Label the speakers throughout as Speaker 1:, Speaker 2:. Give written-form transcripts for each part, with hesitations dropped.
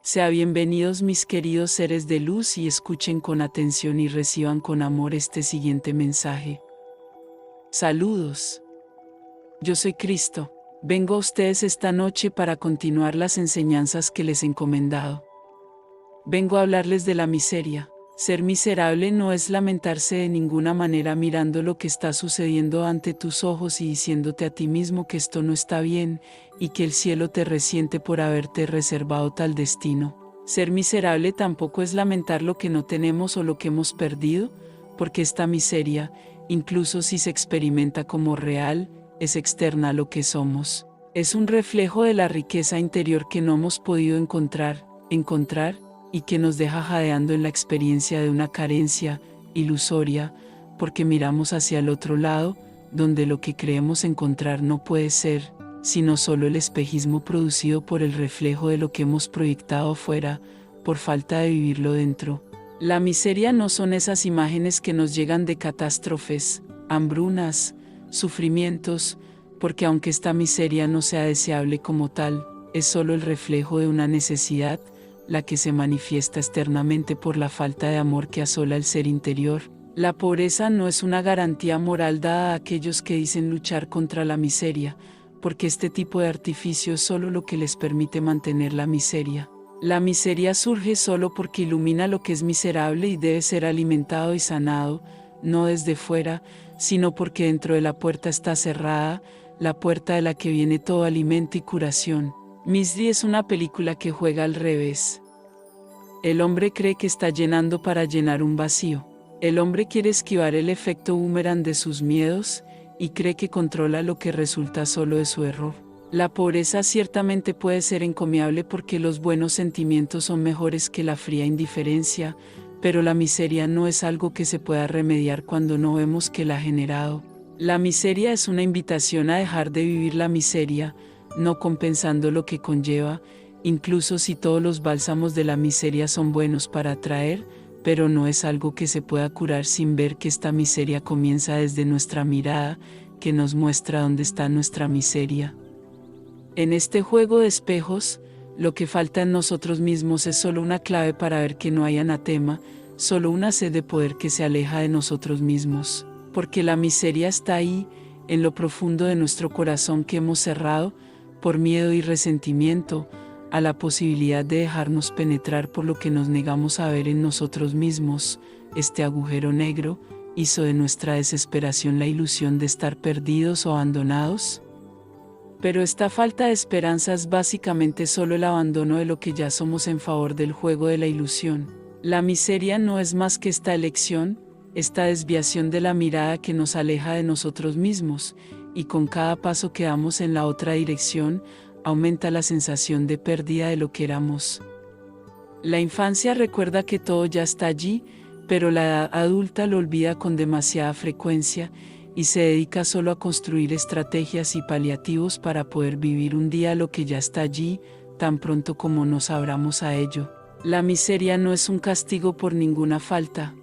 Speaker 1: Sea bienvenidos mis queridos seres de luz y escuchen con atención y reciban con amor este siguiente mensaje. Saludos. Yo soy Cristo. Vengo a ustedes esta noche para continuar las enseñanzas que les he encomendado. Vengo a hablarles de la miseria. Ser miserable no es lamentarse de ninguna manera mirando lo que está sucediendo ante tus ojos y diciéndote a ti mismo que esto no está bien y que el cielo te resiente por haberte reservado tal destino. Ser miserable tampoco es lamentar lo que no tenemos o lo que hemos perdido, porque esta miseria, incluso si se experimenta como real, es externa a lo que somos. Es un reflejo de la riqueza interior que no hemos podido encontrar, y que nos deja jadeando en la experiencia de una carencia ilusoria, porque miramos hacia el otro lado, donde lo que creemos encontrar no puede ser, sino solo el espejismo producido por el reflejo de lo que hemos proyectado fuera, por falta de vivirlo dentro. La miseria no son esas imágenes que nos llegan de catástrofes, hambrunas, sufrimientos, porque aunque esta miseria no sea deseable como tal, es solo el reflejo de una necesidad, la que se manifiesta externamente por la falta de amor que asola el ser interior. La pobreza no es una garantía moral dada a aquellos que dicen luchar contra la miseria, porque este tipo de artificio es solo lo que les permite mantener la miseria. La miseria surge solo porque ilumina lo que es miserable y debe ser alimentado y sanado, no desde fuera, sino porque dentro de la puerta está cerrada, la puerta de la que viene todo alimento y curación. Misery es una película que juega al revés. El hombre cree que está llenando para llenar un vacío. El hombre quiere esquivar el efecto boomerang de sus miedos, y cree que controla lo que resulta solo de su error. La pobreza ciertamente puede ser encomiable porque los buenos sentimientos son mejores que la fría indiferencia, pero la miseria no es algo que se pueda remediar cuando no vemos que la ha generado. La miseria es una invitación a dejar de vivir la miseria, no compensando lo que conlleva, incluso si todos los bálsamos de la miseria son buenos para atraer, pero no es algo que se pueda curar sin ver que esta miseria comienza desde nuestra mirada, que nos muestra dónde está nuestra miseria. En este juego de espejos, lo que falta en nosotros mismos es solo una clave para ver que no hay anatema, solo una sed de poder que se aleja de nosotros mismos, porque la miseria está ahí, en lo profundo de nuestro corazón que hemos cerrado, por miedo y resentimiento, a la posibilidad de dejarnos penetrar por lo que nos negamos a ver en nosotros mismos. Este agujero negro hizo de nuestra desesperación la ilusión de estar perdidos o abandonados. Pero esta falta de esperanza es básicamente solo el abandono de lo que ya somos en favor del juego de la ilusión. La miseria no es más que esta elección, esta desviación de la mirada que nos aleja de nosotros mismos, y con cada paso que damos en la otra dirección, aumenta la sensación de pérdida de lo que éramos. La infancia recuerda que todo ya está allí, pero la edad adulta lo olvida con demasiada frecuencia, y se dedica solo a construir estrategias y paliativos para poder vivir un día lo que ya está allí, tan pronto como nos abramos a ello. La miseria no es un castigo por ninguna falta.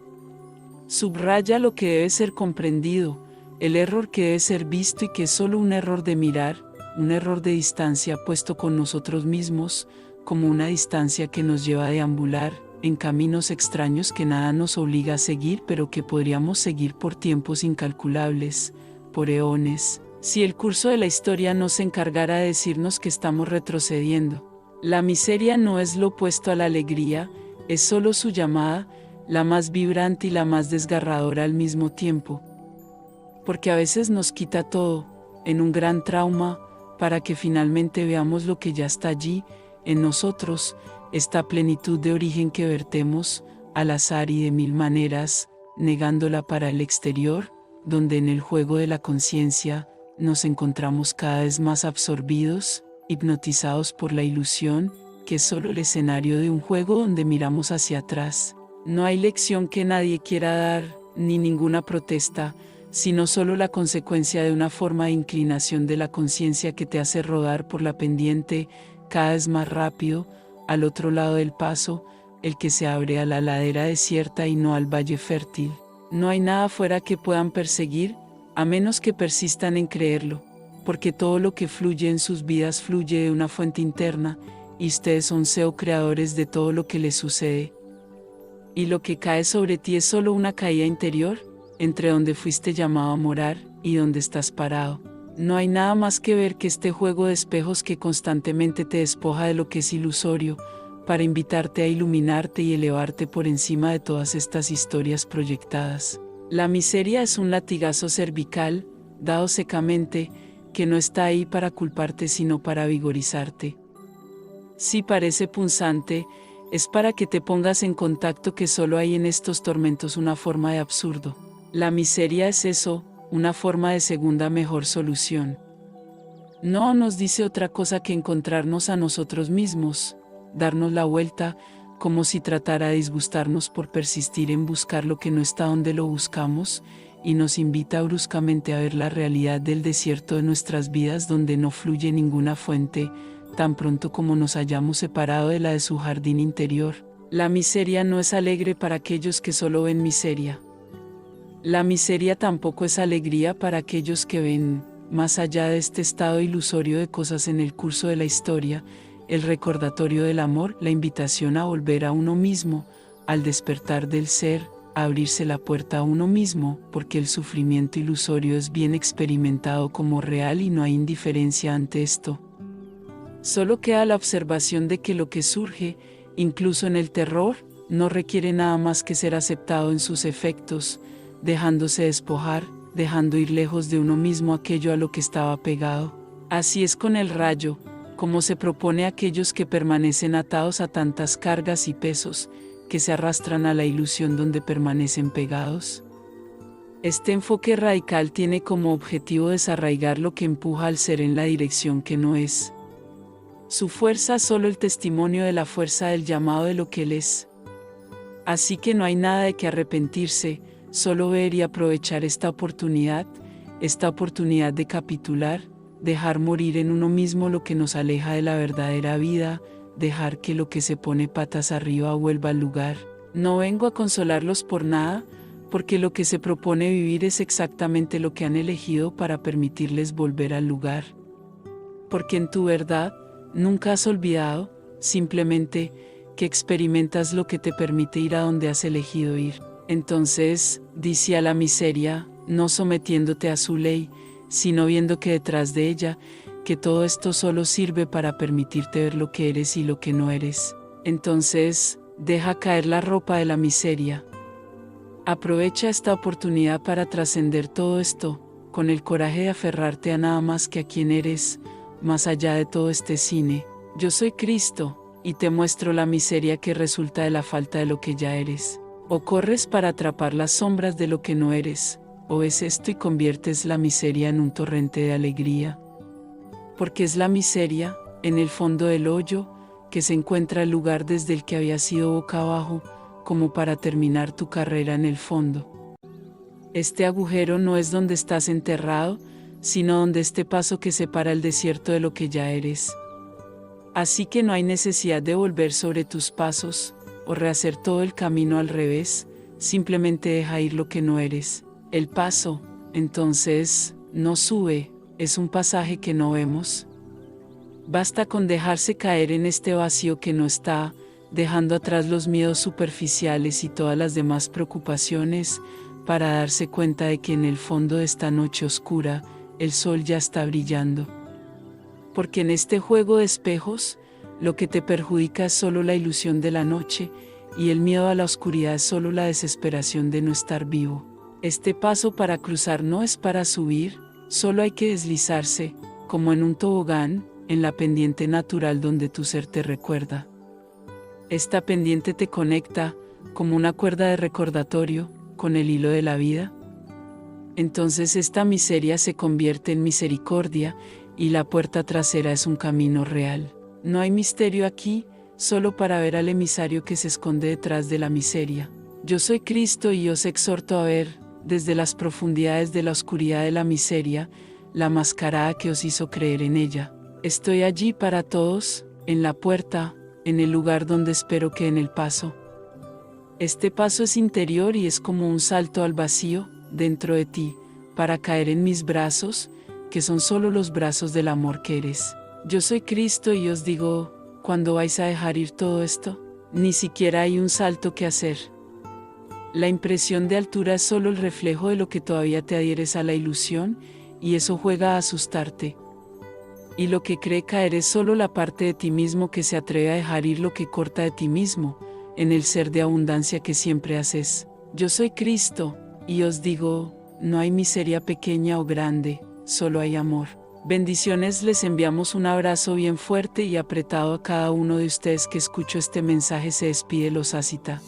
Speaker 1: Subraya lo que debe ser comprendido, el error que debe ser visto y que es solo un error de mirar, un error de distancia puesto con nosotros mismos, como una distancia que nos lleva a deambular en caminos extraños que nada nos obliga a seguir, pero que podríamos seguir por tiempos incalculables, por eones, si el curso de la historia no se encargara de decirnos que estamos retrocediendo. La miseria no es lo opuesto a la alegría, es solo su llamada, la más vibrante y la más desgarradora al mismo tiempo. Porque a veces nos quita todo, en un gran trauma, para que finalmente veamos lo que ya está allí, en nosotros, esta plenitud de origen que vertemos, al azar y de mil maneras, negándola para el exterior, donde en el juego de la conciencia, nos encontramos cada vez más absorbidos, hipnotizados por la ilusión, que es solo el escenario de un juego donde miramos hacia atrás. No hay lección que nadie quiera dar, ni ninguna protesta, sino solo la consecuencia de una forma de inclinación de la conciencia que te hace rodar por la pendiente, cada vez más rápido, al otro lado del paso, el que se abre a la ladera desierta y no al valle fértil. No hay nada fuera que puedan perseguir, a menos que persistan en creerlo, porque todo lo que fluye en sus vidas fluye de una fuente interna, y ustedes son creadores de todo lo que les sucede. Y lo que cae sobre ti es solo una caída interior, entre donde fuiste llamado a morar y donde estás parado. No hay nada más que ver que este juego de espejos que constantemente te despoja de lo que es ilusorio, para invitarte a iluminarte y elevarte por encima de todas estas historias proyectadas. La miseria es un latigazo cervical, dado secamente, que no está ahí para culparte sino para vigorizarte. Si parece punzante, es para que te pongas en contacto que solo hay en estos tormentos una forma de absurdo. La miseria es eso, una forma de segunda mejor solución. No nos dice otra cosa que encontrarnos a nosotros mismos, darnos la vuelta, como si tratara de disgustarnos por persistir en buscar lo que no está donde lo buscamos, y nos invita bruscamente a ver la realidad del desierto de nuestras vidas donde no fluye ninguna fuente, tan pronto como nos hayamos separado de la de su jardín interior. La miseria no es alegre para aquellos que solo ven miseria. La miseria tampoco es alegría para aquellos que ven, más allá de este estado ilusorio de cosas en el curso de la historia, el recordatorio del amor, la invitación a volver a uno mismo, al despertar del ser, a abrirse la puerta a uno mismo, porque el sufrimiento ilusorio es bien experimentado como real y no hay indiferencia ante esto. Solo queda la observación de que lo que surge, incluso en el terror, no requiere nada más que ser aceptado en sus efectos, dejándose despojar, dejando ir lejos de uno mismo aquello a lo que estaba pegado. Así es con el rayo, como se propone a aquellos que permanecen atados a tantas cargas y pesos, que se arrastran a la ilusión donde permanecen pegados. Este enfoque radical tiene como objetivo desarraigar lo que empuja al ser en la dirección que no es. Su fuerza es solo el testimonio de la fuerza del llamado de lo que él es. Así que no hay nada de que arrepentirse, solo ver y aprovechar esta oportunidad de capitular, dejar morir en uno mismo lo que nos aleja de la verdadera vida, dejar que lo que se pone patas arriba vuelva al lugar. No vengo a consolarlos por nada, porque lo que se propone vivir es exactamente lo que han elegido para permitirles volver al lugar. Porque en tu verdad, nunca has olvidado, simplemente, que experimentas lo que te permite ir a donde has elegido ir. Entonces, dice a la miseria, no sometiéndote a su ley, sino viendo que detrás de ella, que todo esto solo sirve para permitirte ver lo que eres y lo que no eres. Entonces, deja caer la ropa de la miseria. Aprovecha esta oportunidad para trascender todo esto, con el coraje de aferrarte a nada más que a quien eres, más allá de todo este cine. Yo soy Cristo, y te muestro la miseria que resulta de la falta de lo que ya eres. O corres para atrapar las sombras de lo que no eres, o ves esto y conviertes la miseria en un torrente de alegría. Porque es la miseria, en el fondo del hoyo, que se encuentra el lugar desde el que habías ido boca abajo, como para terminar tu carrera en el fondo. Este agujero no es donde estás enterrado, sino donde este paso que separa el desierto de lo que ya eres. Así que no hay necesidad de volver sobre tus pasos, o rehacer todo el camino al revés, simplemente deja ir lo que no eres. El paso, entonces, no sube, es un pasaje que no vemos. Basta con dejarse caer en este vacío que no está, dejando atrás los miedos superficiales y todas las demás preocupaciones, para darse cuenta de que en el fondo de esta noche oscura, el sol ya está brillando. Porque en este juego de espejos, lo que te perjudica es solo la ilusión de la noche, y el miedo a la oscuridad es solo la desesperación de no estar vivo. Este paso para cruzar no es para subir, solo hay que deslizarse, como en un tobogán, en la pendiente natural donde tu ser te recuerda. Esta pendiente te conecta, como una cuerda de recordatorio, con el hilo de la vida. Entonces esta miseria se convierte en misericordia, y la puerta trasera es un camino real. No hay misterio aquí, solo para ver al emisario que se esconde detrás de la miseria. Yo soy Cristo y os exhorto a ver, desde las profundidades de la oscuridad de la miseria, la mascarada que os hizo creer en ella. Estoy allí para todos, en la puerta, en el lugar donde espero que en el paso. Este paso es interior y es como un salto al vacío, dentro de ti, para caer en mis brazos, que son solo los brazos del amor que eres. Yo soy Cristo y os digo, ¿Cuándo vais a dejar ir todo esto? Ni siquiera hay un salto que hacer. La impresión de altura es solo el reflejo de lo que todavía te adhieres a la ilusión, y eso juega a asustarte. Y lo que cree caer es solo la parte de ti mismo que se atreve a dejar ir lo que corta de ti mismo, en el ser de abundancia que siempre haces. Yo soy Cristo, y os digo, no hay miseria pequeña o grande, solo hay amor. Bendiciones, les enviamos un abrazo bien fuerte y apretado a cada uno de ustedes que escuchó este mensaje. Se despide Los Asita.